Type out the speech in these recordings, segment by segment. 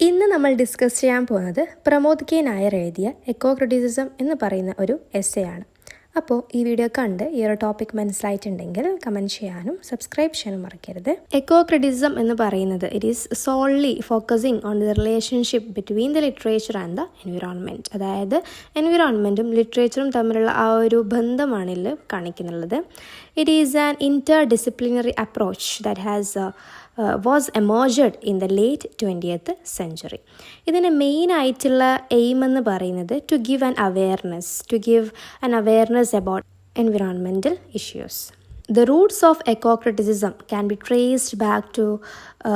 ഇന്ന് നമ്മൾ ഡിസ്കസ് ചെയ്യാൻ പോകുന്നത് പ്രമോദ് കെ നായർ എഴുതിയ എക്കോക്രിറ്റിസിസം എന്ന് പറയുന്ന ഒരു എസ്സേ ആണ്. അപ്പോൾ ഈ വീഡിയോ കണ്ട് ഈ ഒരു ടോപ്പിക് മനസ്സിലായിട്ടുണ്ടെങ്കിൽ കമൻറ്റ് ചെയ്യാനും സബ്സ്ക്രൈബ് ചെയ്യാനും മറക്കരുത്. എക്കോക്രിറ്റിസിസം എന്ന് പറയുന്നത് it is solely focusing on the relationship between the literature and the environment. അതായത് എൻവിറോൺമെൻറ്റും ലിറ്ററേച്ചറും തമ്മിലുള്ള ആ ഒരു ബന്ധമാണ് ഇതിൽ കാണിക്കുന്നുള്ളത്. It is an interdisciplinary approach that has was emerged in the late 20th century. ഇതിന് മെയിനായിട്ടുള്ള എയിം എന്ന് പറയുന്നത് to give an awareness about environmental issues. The roots of ecocriticism can be traced back to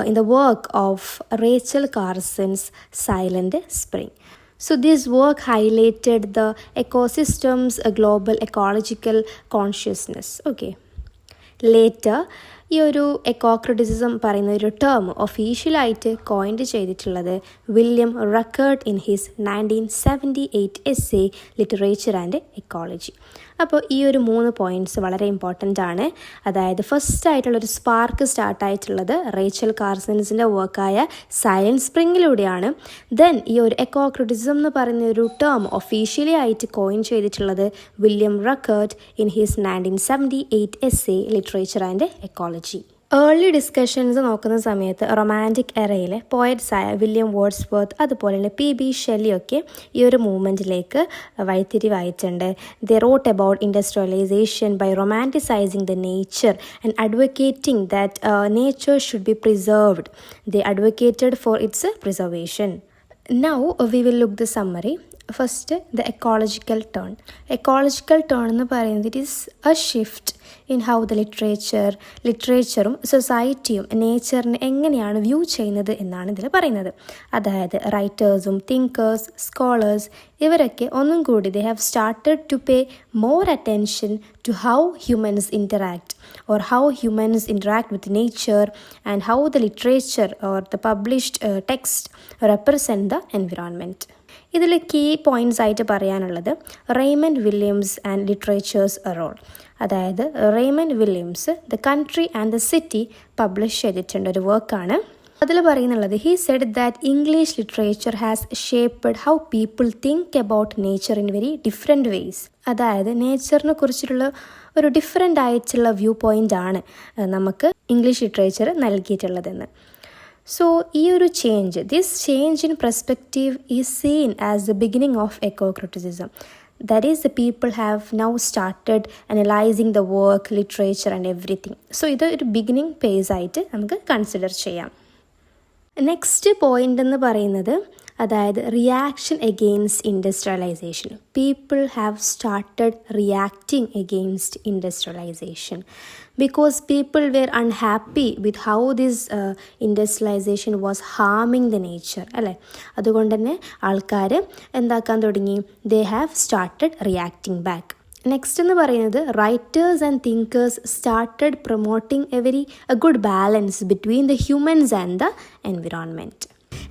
in the work of Rachel Carson's Silent Spring. So this work highlighted the ecosystem's global ecological consciousness. Okay. Later, ഈ ഒരു എക്കോക്രിറ്റിസിസം പറയുന്ന ഒരു term ഒഫീഷ്യലായിട്ട് coined ചെയ്തിട്ടുള്ളത് William Rueckert in his 1978 essay literature and ecology. അപ്പോൾ ഈ ഒരു 3 points വളരെ ഇമ്പോർട്ടൻ്റ് ആണ്. അതായത് ഫസ്റ്റ് ആയിട്ടുള്ളൊരു സ്പാർക്ക് സ്റ്റാർട്ടായിട്ടുള്ളത് റേച്ചൽ കാർസൺസിൻ്റെ വർക്കായ സൈലന്റ് സ്പ്രിങ്ങിലൂടെയാണ്. ദെൻ ഈ ഒരു എക്കോക്രിറ്റിസിസം എന്ന് പറയുന്ന ഒരു ടേം ഒഫീഷ്യലി ആയിട്ട് കോയിൻ ചെയ്തിട്ടുള്ളത് William Rueckert in his 1978 essay literature and ecology. Early discussions നോക്കുന്ന സമയത്ത് റൊമാൻറ്റിക് എറയിലെ പോയറ്റ്സായ വില്യം വേർഡ്സ്വർത്ത് അതുപോലെ PB ഷെല്ലിയൊക്കെ ഈ ഒരു മൂവ്മെൻറ്റിലേക്ക് വഴിത്തിരിവായിട്ടുണ്ട്. They wrote about industrialisation by romanticising the nature and advocating that nature should be preserved. They advocated for its preservation. Now we will look the summary. First, the ecological turn. Ecological turn എന്ന് പറയുന്നത് it is a shift in how the ലിറ്ററേച്ചറും സൊസൈറ്റിയും നേച്ചറിനെ എങ്ങനെയാണ് view ചെയ്യുന്നത് എന്നാണ് ഇതിൽ പറയുന്നത്. അതായത് റൈറ്റേഴ്സും തിങ്കേഴ്സ് സ്കോളേഴ്സ് ഇവരൊക്കെ ഒന്നും കൂടി they have started to pay more attention to how humans interact or how humans interact with nature and how the literature or the published text represent the environment. ഇതിൽ key points ആയിട്ട് പറയാനുള്ളത് Raymond Williams and literature's role. അതായത് Raymond Williams the country and the city publish ചെയ്തിട്ടുണ്ട് ഒരു വർക്കാണ്. അതിൽ പറയുന്നുള്ളത് he said that English literature has shaped how people think about nature in very different ways. അതായത് നേച്ചറിനെ കുറിച്ചിട്ടുള്ള ഒരു ഡിഫറെൻ്റ് ആയിട്ടുള്ള വ്യൂ പോയിൻ്റ് ആണ് നമുക്ക് ഇംഗ്ലീഷ് ലിറ്ററേച്ചർ നൽകിയിട്ടുള്ളതെന്ന്. സോ ഈ ഒരു this change in perspective is seen as the beginning of ecocriticism. That is, the people have now started analyzing the work, literature and everything. So ഇത് ഒരു beginning pace ആയിട്ട് നമുക്ക് consider ചെയ്യാം. Next point എന്ന് പറയുന്നത് അതായത് reaction against industrialisation. People have started reacting against industrialisation because people were unhappy with how this industrialization was harming the nature അല്ലേ. അതുകൊണ്ട് തന്നെ ആൾക്കാർ എന്താക്കാൻ തുടങ്ങി, they have started reacting back. Next എന്ന് പറയുന്നത് writers and thinkers started promoting A good balance between the humans and the environment.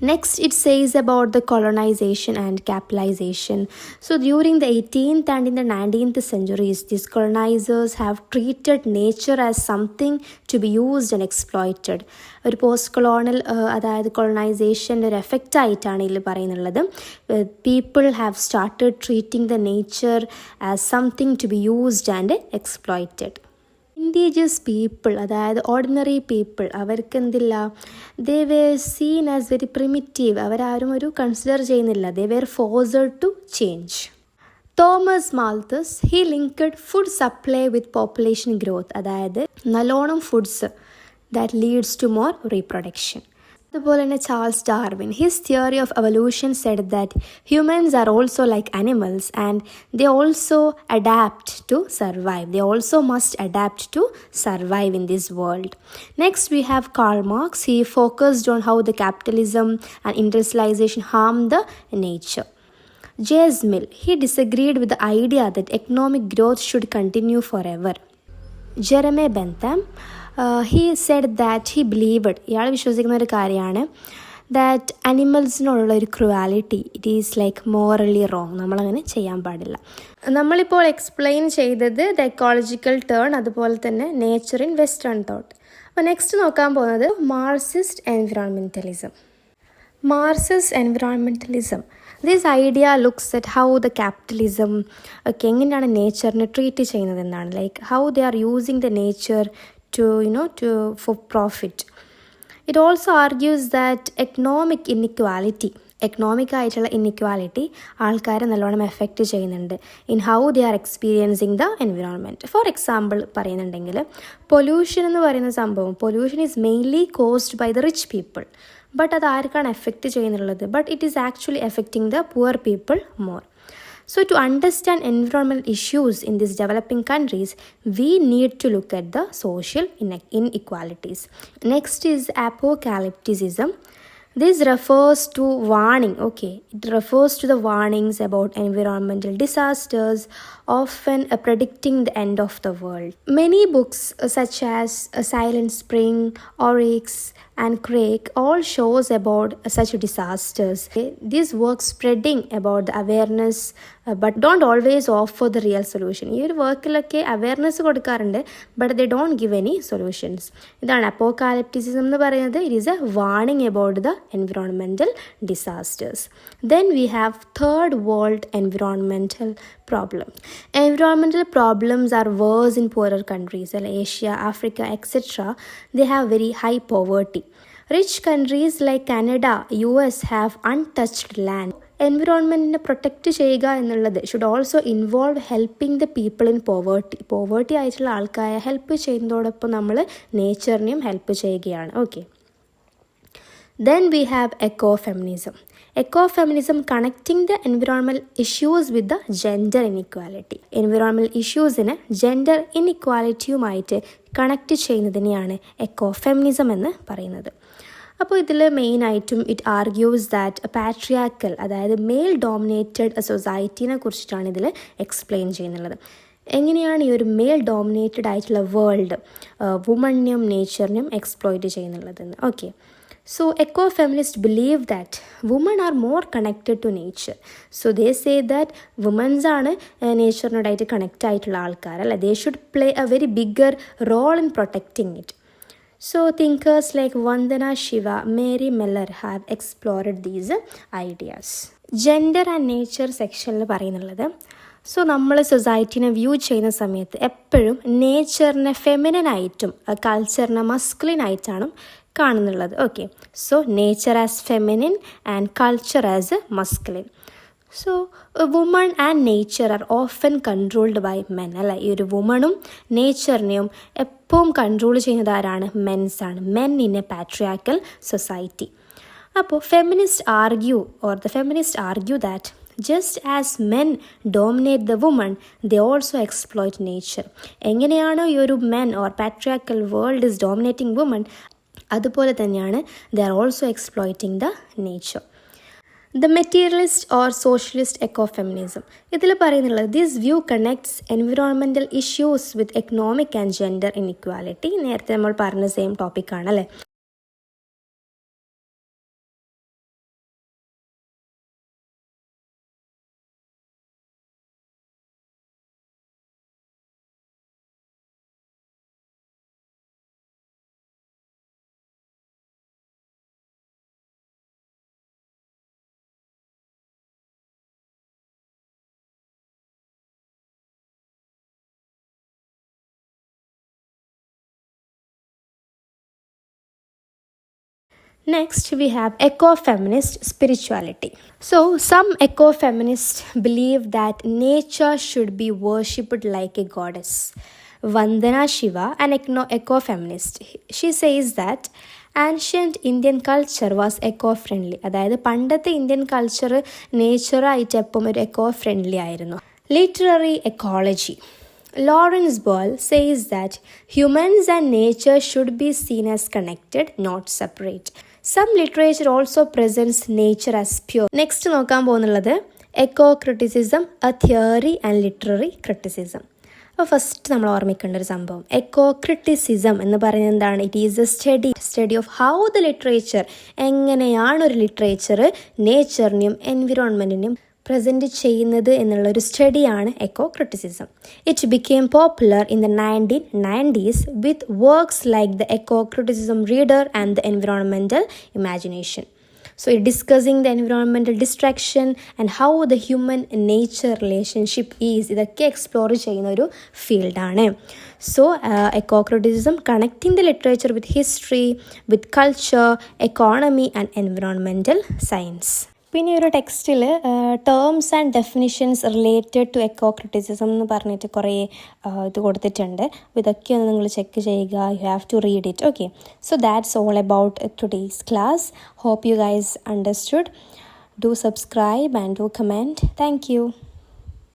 Next, it says about the colonization and capitalization. So during the 18th and in the 19th centuries, these colonizers have treated nature as something to be used and exploited. ഒരു post colonial അതായത് കൊളോണൈസേഷൻ്റെ ഒരു effect ആയിട്ടാണ് ഇതിൽ പറയുന്നുള്ളത്. People have started treating the nature as something to be used and exploited. Indigenous people അതായത് ordinary people അവർക്ക് എന്തില്ല, they were seen as very primitive. അവരാരും ഒരു കൺസിഡർ ചെയ്യുന്നില്ല. They were forced to change. Thomas Malthus he linked food supply with population growth. അതായത് നല്ലോണം foods that leads to more reproduction. അതുപോലെ തന്നെ Charles Darwin his theory of evolution said that humans are also like animals and they also adapt to survive. They also must adapt to survive in this world. Next we have Karl Marx. He focused on how the capitalism and industrialisation harm the nature. J.S. Mill he disagreed with the idea that economic growth should continue forever. Jeremy Bentham he said that he believed ഇയാൾ വിശ്വസിക്കുന്ന ഒരു കാര്യമാണ് that അനിമൽസിനുള്ള ഒരു cruelty it is like morally wrong. നമ്മളങ്ങനെ ചെയ്യാൻ പാടില്ല. നമ്മളിപ്പോൾ explain ചെയ്തത് ദ എക്കോളജിക്കൽ ടേൺ അതുപോലെ തന്നെ നേച്ചർ ഇൻ വെസ്റ്റേൺ തോട്ട്. അപ്പോൾ നെക്സ്റ്റ് നോക്കാൻ പോകുന്നത് Marxist എൻവിറോൺമെൻറ്റലിസം. Marxist environmentalism. This idea looks at how the capitalism ഒക്കെ എങ്ങനെയാണ് നേച്ചറിനെ ട്രീറ്റ് ചെയ്യുന്നതെന്നാണ്, like how they are using the nature to for profit. It also argues that economic ആയിട്ടുള്ള inequality ആൾക്കാരെ നല്ലോണം effect ചെയ്യുന്നുണ്ട് in how they are experiencing the environment. For example പറയുന്നുണ്ടെങ്കിൽ, pollution എന്ന് പറയുന്ന സംഭവം, pollution is mainly caused by the rich people. But അത് ആർക്കാണ് എഫക്റ്റ് ചെയ്യുന്നുള്ളത്? But it is actually affecting the poor people more. So to understand environmental issues in these developing countries, we need to look at the social inequalities. Next is apocalypticism. This refers to warning, it refers to the warnings about environmental disasters, often predicting the end of the world. Many books such as Silent Spring, Oryx and Crake all shows about such disasters. These works spreading about the awareness but don't always offer the real solution. ഈ ഒരു വർക്കിലൊക്കെ awareness കൊടുക്കാറുണ്ട്, but they don't give any solutions. ഇതാണ് അപ്പോകാലിപ്റ്റിസിസം എന്ന് പറയുന്നത്. It is A warning about the environmental disasters. Then we have third world environmental problem. Environmental problems are worse in poorer countries like Asia, Africa, etc. They have very high poverty. Rich countries like Canada, US have untouched land. എൻവിറോൺമെൻറ്റിനെ protect ചെയ്യുക എന്നുള്ളത് should also involve helping the people in poverty ആയിട്ടുള്ള ആൾക്കാരെ help ചെയ്യുന്നതോടൊപ്പം നമ്മൾ നേച്ചറിനെയും help ചെയ്യുകയാണ്. Then we have ecofeminism. Ecofeminism connecting the environmental issues with the gender inequality. Environmental issuesന് ജെൻഡർ ഇൻഇക്വാലിറ്റിയുമായിട്ട് കണക്റ്റ് ചെയ്യുന്നതിനെയാണ് എക്കോഫെമിനിസം എന്ന് പറയുന്നത്. അപ്പോൾ ഇതിൽ മെയിനായിട്ടും ഇറ്റ് ആർഗ്യൂസ് ദാറ്റ് പാട്രിയാർക്കൽ, അതായത് മെയിൽ ഡോമിനേറ്റഡ് സൊസൈറ്റീനെ കുറിച്ചിട്ടാണ് ഇതിൽ എക്സ്പ്ലെയിൻ ചെയ്യുന്നുള്ളത്. എങ്ങനെയാണ് ഈ ഒരു മെയിൽ ഡോമിനേറ്റഡ് ആയിട്ടുള്ള വേൾഡ് വുമണിനെയും നേച്ചറിനെയും എക്സ്പ്ലോയിറ്റ് ചെയ്യുന്നുള്ളതെന്ന്. So eco-feminists believe that women are more connected to nature. So they say that women's ആണ് നേച്ചറിനോടായിട്ട് കണക്റ്റ് ആയിട്ടുള്ള ആൾക്കാരല്ല. They should play a very bigger role in protecting it. So thinkers like Vandana Shiva, Mary Miller have explored these ideas. Gender and nature സെക്ഷനിൽ പറയുന്നുള്ളത്, so നമ്മൾ സൊസൈറ്റീനെ view ചെയ്യുന്ന സമയത്ത് എപ്പോഴും നേച്ചറിനെ ഫെമിനനായിട്ടും കൾച്ചറിനെ മസ്കുലിനായിട്ടാണ് കാണുന്നുള്ളത്. So nature as feminine and culture as masculine. So woman and nature are often controlled by men, അല്ല? ഈ ഒരു വുമണും നേച്ചറിനെയും എപ്പോഴും കൺട്രോൾ ചെയ്യുന്നത് ആരാണ്? മെൻസാണ്. Men in a patriarchal society. അപ്പോൾ feminist argue that just as men dominate the woman, they also exploit nature. എങ്ങനെയാണോ ഈ ഒരു men or patriarchal world is dominating women, അതുപോലെ തന്നെയാണ് they are also exploiting the nature. The materialist or socialist ecofeminism. ഇതിൽ പറയുന്നുള്ളത്, this view connects environmental issues with economic and gender inequality. നേരത്തെ നമ്മൾ പറഞ്ഞ same ടോപ്പിക്കാണ്, അല്ലേ? Next, we have ecofeminist spirituality. So, some ecofeminists believe that nature should be worshipped like a goddess. Vandana Shiva, an ecofeminist, she says that ancient Indian culture was eco-friendly. അതായത് പണ്ടത്തെ Indian culture നേച്ചറായിട്ട് എപ്പം ഒരു echo-friendly ആയിരുന്നു. Literary ecology. Lawrence Ball says that humans and nature should be seen as connected, not separate. Some literature also presents nature as pure. Next നോക്കാൻ പോകുന്നുള്ളത് Ecocriticism, a theory and literary criticism. അപ്പോൾ first നമ്മൾ ഓർമ്മിക്കേണ്ട ഒരു സംഭവം, ecocriticism എന്ന് പറയുന്നത് എന്താണ്? It is a study of how the literature, എങ്ങനെയാണ് ഒരു ലിറ്ററേച്ചർ നേച്ചറിനെയും എൻവിറോൺമെൻറ്റിനെയും പ്രസൻറ്റ് ചെയ്യുന്നത് എന്നുള്ളൊരു സ്റ്റഡിയാണ് ecocriticism. It became popular in the 1990s with works like the ecocriticism reader and the environmental imagination. So discussing the environmental distraction and how the human nature relationship is, ഇതൊക്കെ explore ചെയ്യുന്ന ഒരു ഫീൽഡാണ്. So ecocriticism connecting the literature with history, with culture, economy and environmental science. പിന്നെ ഒരു ടെക്സ്റ്റിൽ terms and definitions related to ecocriticism എന്ന് പറഞ്ഞിട്ട് കുറേ ഇത് കൊടുത്തിട്ടുണ്ട്. അപ്പോൾ ഇതൊക്കെ ഒന്ന് നിങ്ങൾ ചെക്ക് ചെയ്യുക. You have to read it. Okay, so that's all about today's class. Hope you guys understood. Do subscribe and do comment. Thank U.